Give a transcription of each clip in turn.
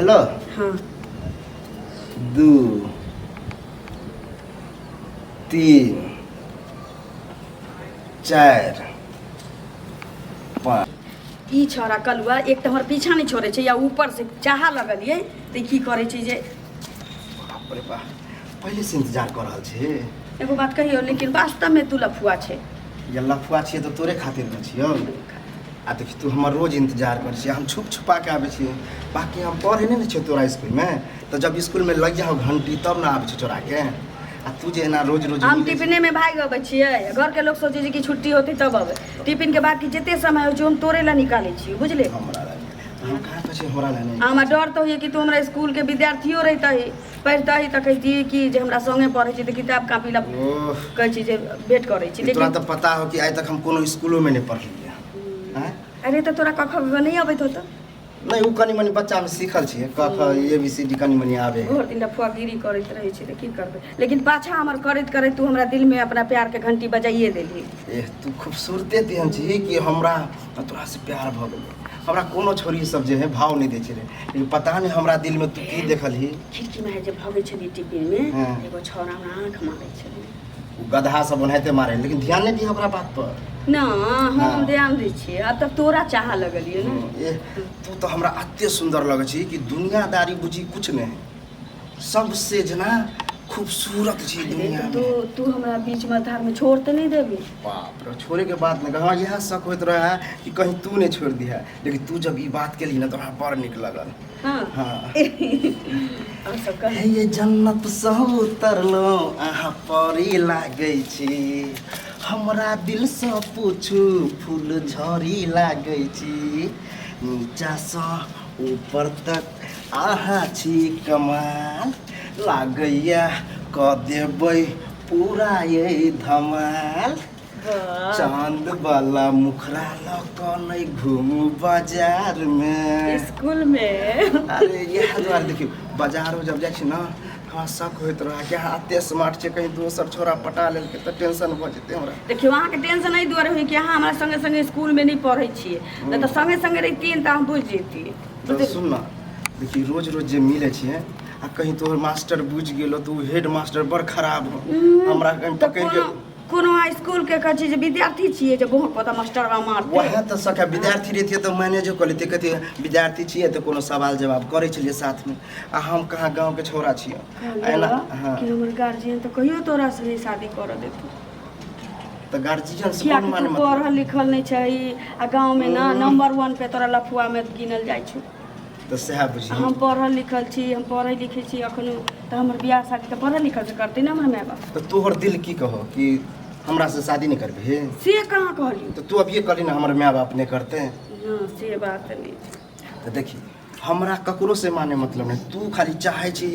Hello हाँ 2 3 4 5 ई छोरा कलुआ एक तो हमारे पीछा नहीं छोड़े छे या ऊपर से चाहा लगलिए तो की करे छे जे बाप रे बाप पहले से इंतजार कर रहल छे। एगो बात कहियो लेकिन वास्तव में तू लफुआ छे। या लफुआ छिए तो तोरे खातिर न छियो। आ देखी तू हमर रोज इंतजार कर छिए, हम छुप छुपा के आवे छिए। बाकी हम पढ़े नहीं छे तोरा स्कूल में, तो जब स्कूल में लग जाओ घंटी तब ना आवे छे चोरा के। आ तू जे ना रोज रोज हम टिफिने में भाग अबै छिए, घर के लोग सोचे छे कि छुट्टी होती तब अबै। टिफिन के बाद की जते समय हो हम तोरे ला निकाले छी, बुझले। हमरा हम कहां पे छे हमरा ला नहीं। हमरा डर तो है कि तू हमरा स्कूल के विद्यार्थियों रहतही पढ़तही त कहती कि जे हमरा संगे पढ़े छी त किताब कॉपी ला कहै छी जे भेट करे छी। लेकिन तोरा तो पता हो कि आज तक हम कोनो स्कूलों में नहीं पढ़लिए। हैं अरे तो तोरा कख नहीं अबैत होत। नहीं उ कनी मनी बच्चा में सीखल छिए, क ख ABCD कनी मनी आवे। भोर दिन फुआगिरी करैत रहे छी त की करबे। लेकिन पाछा हमर करैत करैत तू हमरा दिल में अपना प्यार के घंटी बजाइए देली। ए तू खूबसूरते तेहन छी कि हमरा तोरा से प्यार भ गेल। हमरा कोनो छोरी सब जे है भाव नहीं दे छे, लेकिन पता नहीं हमरा दिल में तू की देखलही। खिड़की में जे भगे छली टिफिन में एगो छोरा हमरा आंख मारै छली। उ गधा सब ओनाहिते मारे, लेकिन ध्यान नहीं दी हमरा बात पर ना। हम ध्यान दै छिए। अब तक तोरा चाह लगलिए ना। ए तू तो हमरा अत्ते सुंदर लगे छी कि दुनियादारी बुझी कुछ नहीं। सबसे जना खूबसूरत छी दुनिया में। तू हमरा बीच में धार में छोड़ तो नहीं देबी। बाप रे छोड़े के बात नहीं। हाँ यह शक होत रहा है कि कहीं तू नहीं छोड़ दिया, लेकिन तू जब ये बात के लिए ना तो हमरा बड़ निक लगल। हाँ हाँ और सब कह हे ये जन्नत से उतरलो अहाँ परी लागे छी। हमरा दिल से पूछू फूल झड़ी लागे छी। नीचा से ऊपर तक आहा छी कमाल। लागैया क देबै पूरा ये धमाल। चांद वाला मुखरा लक नहीं घूमू बाजार में स्कूल में। अरे यह द्वार देखियो बाजारो जब जाए छी ना हाँ शक होत रहा कि हाँ एते स्मार्ट छे, कहीं दोसर छोरा पटा लेल के तो टेंशन भ जेते हमरा। देखियो अहाँ के टेंशन नहीं दुआरे होई कि अहाँ हमरा संगे संगे स्कूल में नहीं पढ़ै छिए, न तो संगे संगे रहितिए त हम बुझ जेती। तो सुन ना देखी रोज रोज जे मिले छिए आ कहीं तोहर मास्टर बुझ गेलो तो हेड मास्टर बड़ खराब हो हमरा कहीं पकड़ के कोनो स्कूल के कह जे विद्यार्थी छिए जे बहुत पता मास्टरवा मारते। वह तो सका विद्यार्थी रहती तो मैनेजो कर लेते, कहते विद्यार्थी छिए तो कोनो सवाल जवाब करे छलिए साथ में। आ हम कहाँ गांव के छोरा छिए। हां कि हमर गार्जियन तो कहियो तोरा से शादी कर देते। तो गार्जियन से कोन माने मतलब पढ़ल लिखल नहीं छै आ गांव में ना नंबर 1 पे तोरा लफुआ में गिनल जाय छै। तो सह बुझी हम पढ़ल लिखल छी, हम पढ़े लिखे छी अखनो तो हमर बियाह शादी तो पढ़ल लिखल से करते ना हमर माय बाप। तो तोहर दिल की कहो कि हमरा से शादी नहीं करबे से कहाँ कहली। तो तू अब ये कहली ना हमर माय बाप नहीं करते। ना से बात नहीं। तो देखी हमरा ककरो से माने मतलब नहीं, तू खाली चाहे छी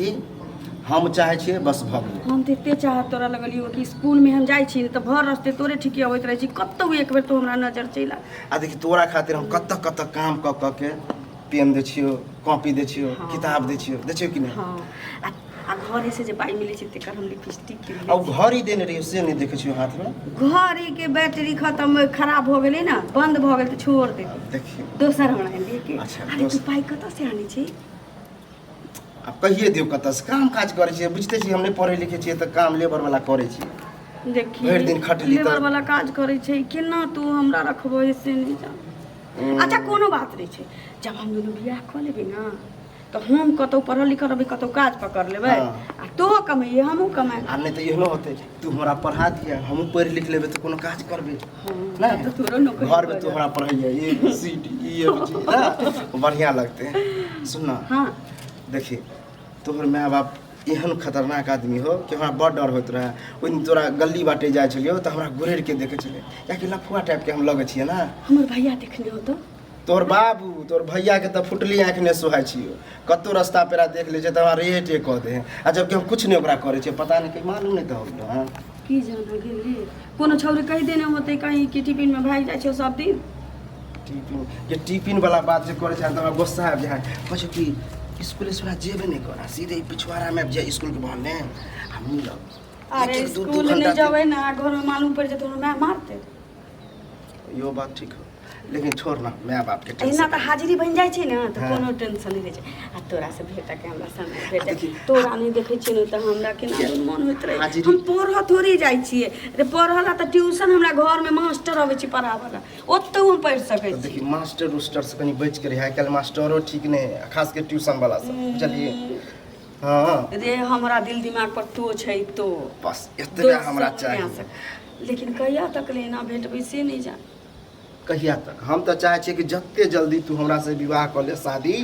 हम चाहे छी बस भ गेलै। हम तो चाहत तोरा लगलियो कि स्कूल में हम जाय छी तो भर रास्ते तोरे ठीके अबैत रहे छी, कतौ एक बेर तो हमरा नजर चला। आ देखी तोरा खातिर हम कत कत काम क के पेन दे छियो, कॉपी दे छियो, किताब दे छियो कि नहीं। हां आ घरे से जे पाई मिले छै तेकर हम लिपस्टिक के अब घर ही देने रहियो से नहीं देखे छियो हाथ में। घरे के बैटरी खत्म खराब हो गेलै ना, बंद भ गेल त छोड़ दे। देखियो दोसर हमरा लेके। अच्छा अरे तू पाई कत से आनी छी। अब कहिए दियो कत से काम काज करे छी, बुझते छी हम नहीं पढ़े लिखे छी तो काम लेबर वाला करे छी। देखिए भर दिन खटली लेबर वाला काज करे छै केना तू हमरा रखबो से नहीं जान। अच्छा कोनो बात नहीं छै, जब हम दोनों बियाह क लेबे ना तो हम कतौ पढ़ल लिखल रहबे कतौ काज पकड़ लेबे आ तो कमाइए हमहू कमाए। आ नहीं तो एहनो होते तू हमरा पढ़ा दिया हमहू पढ़ लिख लेबे तो कोनो काज करबे। ना तो तोरो नौकरी घर में तू हमरा पढ़ाइए ABCD ना बढ़िया लगते हैं। सुन ना हां देखी तोहर माय बाप एहन खतरनाक आदमी हो कि हमरा बड़ डर होत रहा। ओइ दिन तोरा गली बाटे जाय छलियो तो हमरा गुरेर के देखे छले या कि लफुआ टाइप के हम लगे छिए ना। हमर भैया देखने हो तो तोर बाबू तोर भैया के तो फुटली आँख ने सुहाय छियो, कतो रास्ता पेरा देख ले छै त हमरा रेट कह दे। आ जबकि हम कुछ नहीं ओकरा करे छै, पता नहीं कहीं मालूम नहीं तो हो की जाना गेली कोनो छौरी कहि देने होते कहीं कि टिफिन में भाग जाय छै सब दिन। टिफिन वाला बात जे करे छै त हमरा गुस्सा आबि जाय पछो कि स्कूल से जेबे नहीं करा सीधे पिछवाड़ा में जे स्कूल के बहने हम मिलब। अरे स्कूल नहीं जावे ना घर में मालूम पड़ जाए तो मैं मारते। यो बात ठीक हो लेकिन छोड़ ना माय बाप के एना टेंशन तो हाजिरी बन जाइ छै ना तो हाँ। कोनो टेंशन नहीं रहे छै आ तोरा से भेटा के हमरा समय भेटा देखी, तोरा नहीं देखे छी न त हमरा केना मन होइत रहे हाजिरी- हम पढ़ थोड़ी जाइ छिए रे पढ़ला त ट्यूशन हमरा घर में मास्टर आबै छै पढ़ाबला ओतौ हम पढ़ सकै तो छी देखिए मास्टर उस्टर से कहीं बच के रहे कल मास्टरो ठीक नहीं है खास के ट्यूशन वाला सब बुझलिए हाँ रे हमरा दिल दिमाग पर तो छै तो बस इतना हमरा दोस्त सब चाहिए यहाँ से। लेकिन कहिया तक लेना भेटबै से नहीं जान कहिया तक हम तो चाहे छिए कि जत्ते जल्दी तू हमरा से विवाह कर ले शादी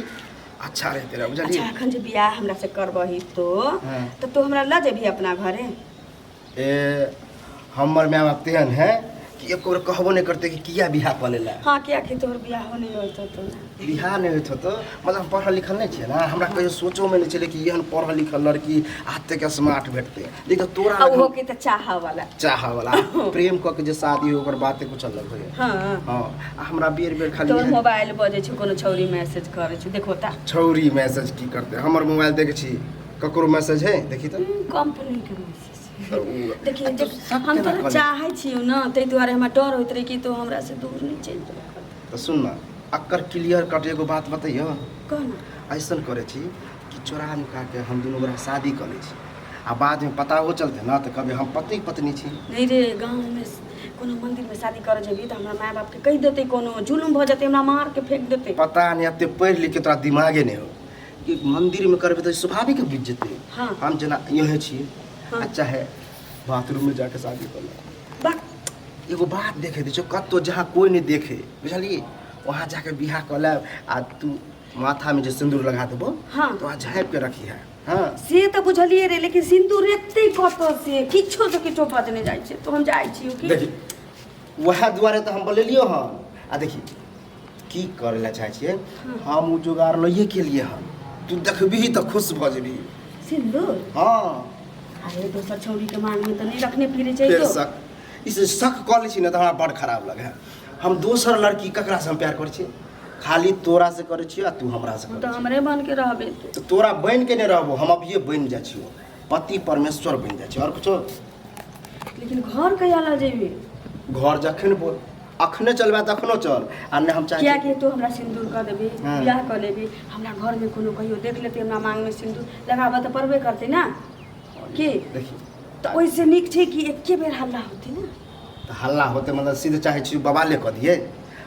अच्छा रहते रह बुझलिए अच्छा एखन जे बियाह हमरा से करबही तो हाँ। तो हमरा ल जेबही अपना घरे ए हमर माय बाप तेहन है कि एक और कहबो नहीं करते कि किया बियाह कर लेला हाँ क्या कि तोहर बियाह नहीं होइत तो बियाह नहीं होत तो मतलब हम पढ़ल लिखल नहीं छे ना हमरा कहियो सोचो में नहीं चले कि एहन पढ़ल लिखल लड़की आज तक स्मार्ट भेटते देखो तोरा अब हो लगन के त चाह वाला चाह वाला प्रेम क के जे शादी हो ओकर बातें कुछ अलग होय हाँ हां आ हमरा बेर बेर खाली तोहर मोबाइल बजे छै कोनो छौरी मैसेज करे छै देखो ता छौरी मैसेज की करते हमर मोबाइल देखे छी ककरो मैसेज है देखी तो कंपनी के मैसेज तो उ- देखिए तो जब सब हम केना तोरा कऽ ले? चाहै छियौ ना ताहि दुआरे हमरा डर होइत रहे कि तो हमरा से दूर नहीं चल जाए तो सुन ना अक्कर क्लियर कट एगो बात बताइयो कहना ऐसन करे छी कि चोरा नुका के हम दुनू गोरा शादी कर ले छी आ बाद में पता हो चलते ना तो कभी हम पति पत्नी छी नहीं रे गांव में कोनो मंदिर में शादी करे जेबी त हमरा माय बाप के कह देते कोनो जुलुम भ जते हमरा मार के फेंक देते पता नहीं अब ते पढ़ लिख के तोरा दिमागे नहीं हो कि मंदिर में करबे तो स्वाभाविक बीत जते हाँ। हम जना यहे छी हाँ। अच्छा है बाथरूम में जाके शादी कर ले बा एगो बात देखे दे कतो जहाँ कोई नहीं देखे बुझलिए वहाँ जाके बियाह कर ले आ तू माथा में जो सिंदूर लगा देबो हाँ। तो वहाँ झाँप के रखी है हाँ से त बुझलिए रे लेकिन सिंदूर एते कत से किछो से किछो पता नहीं जाय छै तो हम जाय छियौ कि देखी वह दुआरे तो हम बोलेलियो हन आ देखी की करे ला चाहे छिए हम उ जुगाड़ लइए के लिए हन तू देखबी तो खुश भ जेबी सिंदूर हाँ अरे दोसर छौरी के मांग में तो नहीं रखने फिरे छै फिर तो शक इसे शक कऽ लै छी ने तऽ हमरा बड़ खराब लगे हम दोसर लड़की ककरा से हम प्यार करै छी खाली तोरा से करै छी आ तू हमरा से हम करै तो हमरे बन के रहबे छी तो तोरा बन के नहीं रहबो हम अभिये बन जाइ छियो पति परमेश्वर बन जाइ छी और कुछो लेकिन घर कहिया ला जेबी घर जखन बोल अखने चलबा तखनो चल आ नहीं हम चाहे किया कि तू हमरा सिंदूर कर देबी हाँ। बियाह कर लेबी हमरा घर में कोनो कहियो देख लेते हमरा मांग में सिंदूर लगाबा तो परबे करते ना की देखी तो ओइसे निक छै कि एके बेर हल्ला होते ना तऽ हल्ला होते मतलब सीधे चाहे छी बवाले कऽ दिए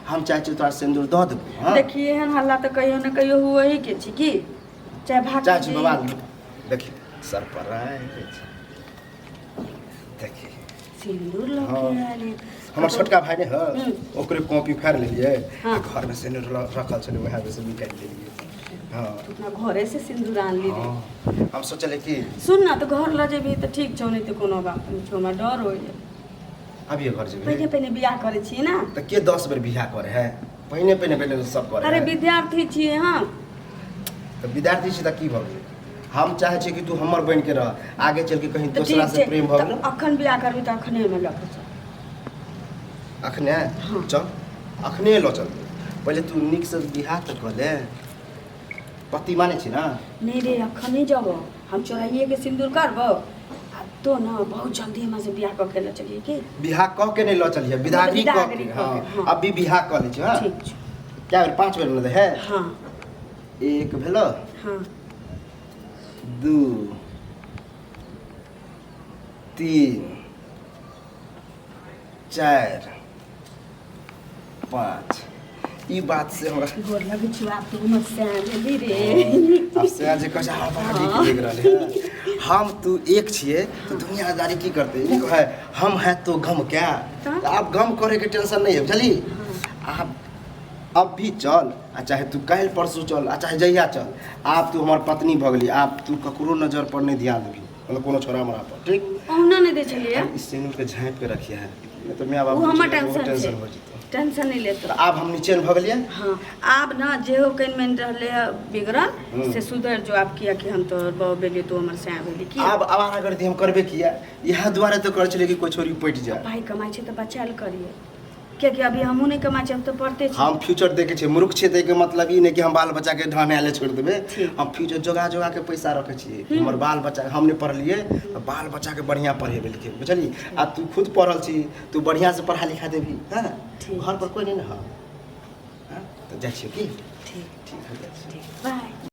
हम चाहे छी तोरा सिंदूर दऽ देबो हाँ देखिए एहन हल्ला तो कहियो न कहियो हुए ही के छी की चाहे भाग चाहे छी बवाल देखी सर पर आए देखी सिंदूर हाँ। लगे आले हमर छोटका भाई ने है हम्म। ओकरे कॉपी फाड़ लेलिए हाँ। घर में से रखल छलै वएह में से निकाल लेलिए हाँ अपना घरे से सिंदूर आन ली हाँ हम सोचले कि सुन ना तो घर ला जेबी तो ठीक छौ नहीं तो कोनो बात नहीं छौ हमरा डर होय अभी घर पहले जेबै पहले बियाह करे छी ना तऽ के 10 बेर बियाह करे है पहिने सब करे अरे है विद्यार्थी छिए हम तऽ विद्यार्थी छी तऽ की भऽ गेलै हम चाहे छी कि तू हमर बन के रह आगे चल के कहीं तो दूसरा ठीक से छै प्रेम भऽ तो गेलो अखन बियाह करबी तो अखने में लग चल अखने हाँ। चल अखने लो चल पहले तू नीक से बियाह तऽ कर ले पति माने छी ना नहीं रे अखन नहीं जाबो हम चोराइए के सिंदूर करबो आ तो ना बहुत जल्दी हमरा से बियाह क के ले चलिए की बियाह कह के नहीं लो चलिए विदागरी कह विदागरी के कऽ हाँ के, हाँ। अभी बियाह कह लै छी हाँ ठीक छै क्या बेर 5 बेर मिलते है हाँ एक भेलो हाँ 2 3 4 5 ई बात से हमरा गोर लगे छी आप तो हमर सैन ली रे अब से आज कह जा बड़ी देख रहले है हम तू एक छिए तो दुनियादारी की करते ये है हम है तो गम क्या हाँ। तो आप गम करे के टेंशन नहीं है बुझली आप अब भी चल आ चाहे तू कल परसों चल आ चाहे जहिया चल आप तू हमार पत्नी भ गेली आप तू ककरो नजर पर नहीं ध्यान देबी मतलब कोनो छोरा हमरा पर ठीक औना नहीं दे चलिए इस सिंदूर के झाँप के रखिए है नहीं तो मैं अब वो हमर टेंशन टेंशन हो छै जेतौ टेंशन नहीं लेतो तो अब हम नीचे भ गेलिए हाँ आब ना जेहो कहीं में रहले बिगड़ल हम्म। से सुधर जो आप किया कि हम तो बेली तो हमर सैन भेली की अब आवारा करती हम करबे किया यह द्वारे तो कर चले कि कोई छोरी पट जाए भाई कमाई छै तो बचाल करिए क्या कि अभी हमहू नहीं कमाई छै हम तो पढ़ते छी हम फ्यूचर देखे छे मूर्ख छे देखे मतलब ई नहीं कि हम बाल बच्चा के ढामेले छोड़ देबे ठीक। हम फ्यूचर जोगा जोगा के पैसा रखे छिए हमर बाल बच्चा हमने पढ़लिए तो बाल बच्चा के बढ़िया पढ़ेबे लिखे बुझली आ तू खुद पढ़ल छी तू बढ़िया से पढ़ा लिखा देबी हां ठीक। घर पर कोई नहीं ना हाँ जाइ छियै की ठीक ठीक है जाइ छियै। ठीक बाय